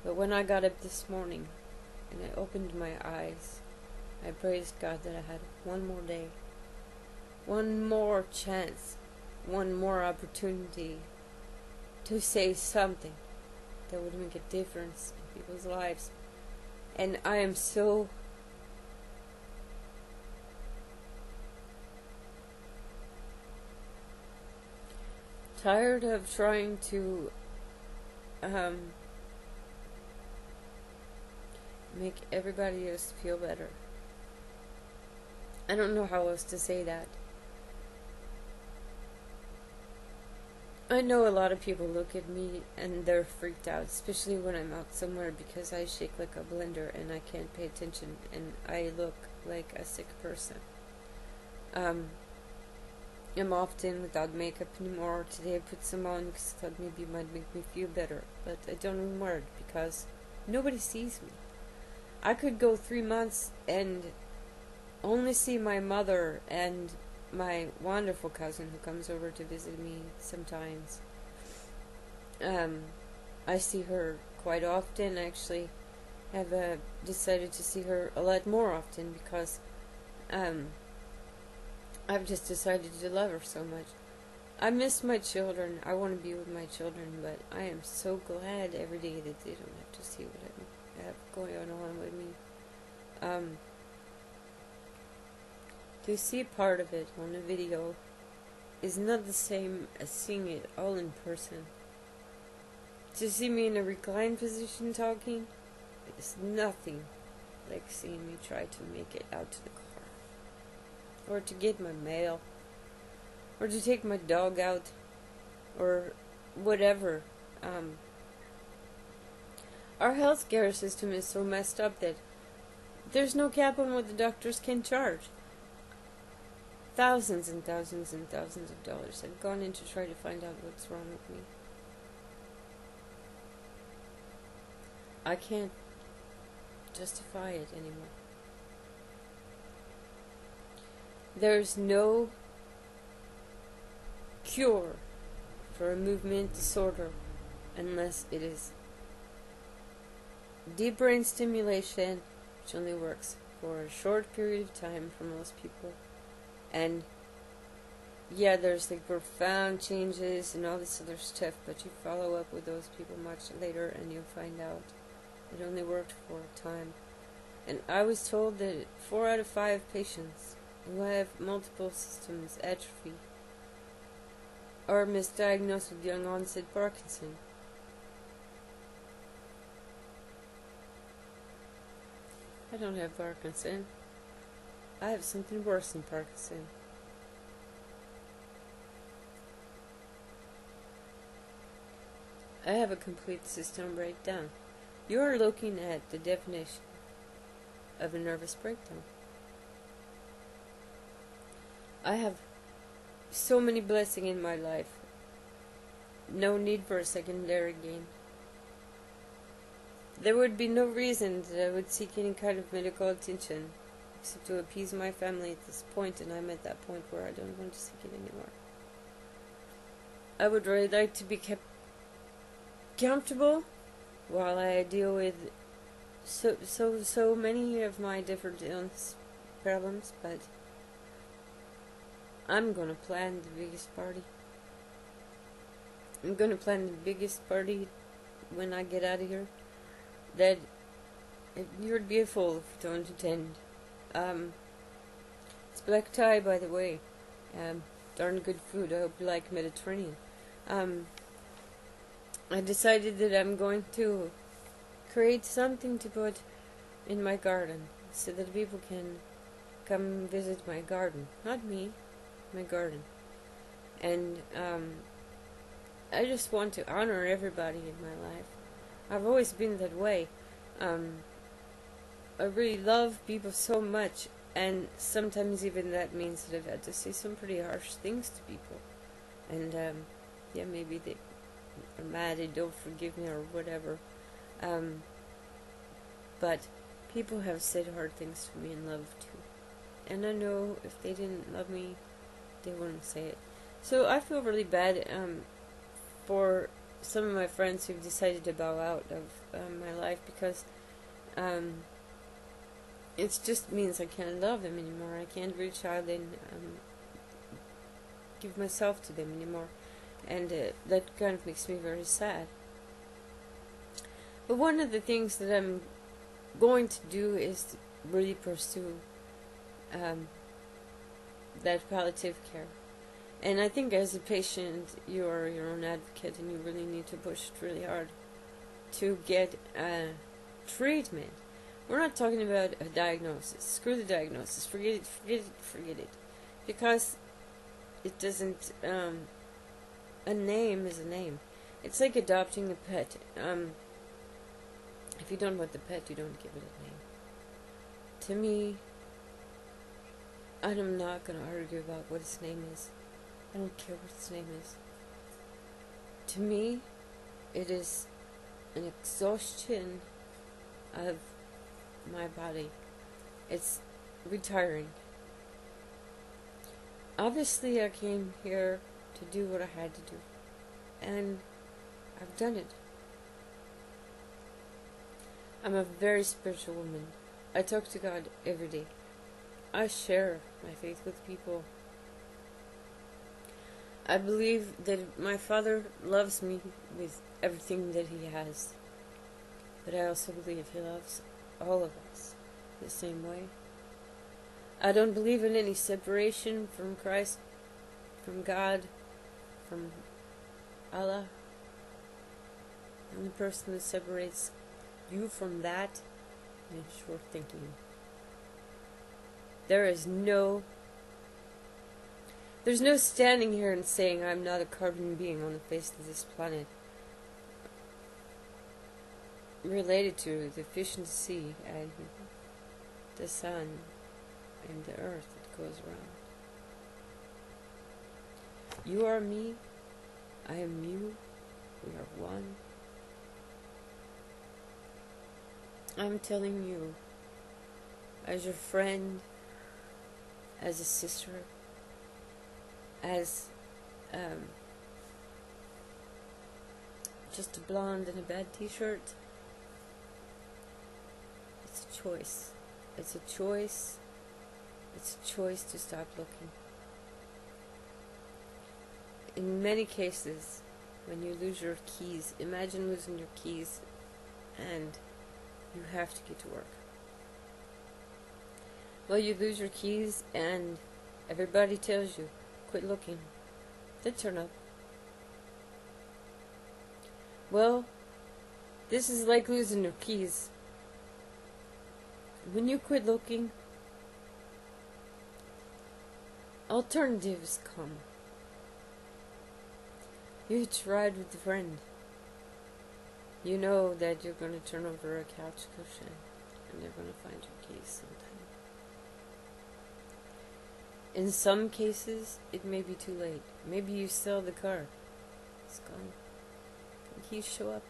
But when I got up this morning and I opened my eyes, I praised God that I had one more day, one more chance, one more opportunity to say something that would make a difference in people's lives. And I am so tired of trying to make everybody else feel better. I don't know how else to say that. I know a lot of people look at me and they're freaked out, especially when I'm out somewhere, because I shake like a blender and I can't pay attention and I look like a sick person. I'm often without makeup anymore. Today I put some on because I thought maybe it might make me feel better, but I don't even wear it because nobody sees me. I could go 3 months and only see my mother and my wonderful cousin who comes over to visit me sometimes. I see her quite often. I actually have decided to see her a lot more often because I've just decided to love her so much. I miss my children. I want to be with my children, but I am so glad every day that they don't have to see what I have going on with me. To see part of it on a video is not the same as seeing it all in person. To see me in a reclined position talking is nothing like seeing me try to make it out to the car, or to get my mail, or to take my dog out, or whatever. Our healthcare system is so messed up that there's no cap on what the doctors can charge. Thousands and thousands and thousands of dollars have gone in to try to find out what's wrong with me. I can't justify it anymore. There's no cure for a movement disorder unless it is deep brain stimulation, which only works for a short period of time for most people. And yeah, there's like profound changes and all this other stuff, but you follow up with those people much later and you'll find out it only worked for a time. And I was told that 4 out of 5 patients who have multiple systems atrophy are misdiagnosed with young onset Parkinson. I don't have Parkinson. I have something worse than Parkinson. I have a complete system breakdown. You are looking at the definition of a nervous breakdown. I have so many blessings in my life. No need for a secondary gain. There would be no reason that I would seek any kind of medical attention except to appease my family at this point, and I'm at that point where I don't want to seek it anymore. I would really like to be kept comfortable while I deal with so many of my different illness problems, but I'm gonna plan the biggest party. I'm gonna plan the biggest party when I get out of here. That you'd be a fool if you don't attend. It's black tie, by the way. Darn good food. I hope you like Mediterranean. I decided that I'm going to create something to put in my garden so that people can come visit my garden. Not me, my garden. And I just want to honor everybody in my life. I've always been that way. I really love people so much, and sometimes even that means that I've had to say some pretty harsh things to people. And yeah, maybe they are mad and don't forgive me or whatever. But people have said hard things to me in love too. And I know if they didn't love me, they wouldn't say it. So I feel really bad for some of my friends who've decided to bow out of my life because it just means I can't love them anymore. I can't reach out and give myself to them anymore, and that kind of makes me very sad. But one of the things that I'm going to do is to really pursue that palliative care. And I think as a patient, you are your own advocate, and you really need to push it really hard to get treatment. We're not talking about a diagnosis. Screw the diagnosis. Forget it. Because it doesn't, a name is a name. It's like adopting a pet. If you don't want the pet, you don't give it a name. To me, I'm not going to argue about what its name is. I don't care what its name is. To me, it is an exhaustion of my body. It's retiring. Obviously, I came here to do what I had to do, and I've done it. I'm a very spiritual woman. I talk to God every day. I share my faith with people. I believe that my Father loves me with everything that He has. But I also believe He loves all of us the same way. I don't believe in any separation from Christ, from God, from Allah. The only person that separates you from that is your thinking. There's no standing here and saying I'm not a carbon being on the face of this planet related to the fish in the sea and the sun and the earth that goes around. You are me, I am you, we are one. I'm telling you, as your friend, as a sister, as just a blonde in a bad t-shirt, it's a choice. It's a choice. It's a choice to stop looking. In many cases, when you lose your keys, imagine losing your keys and you have to get to work. Well, you lose your keys and everybody tells you, quit looking. They turn up. Well, this is like losing your keys. When you quit looking, alternatives come. You hitch a ride with a friend. You know that you're going to turn over a couch cushion and they're going to find your keys sometime. In some cases, it may be too late. Maybe you sell the car. It's gone. The keys show up.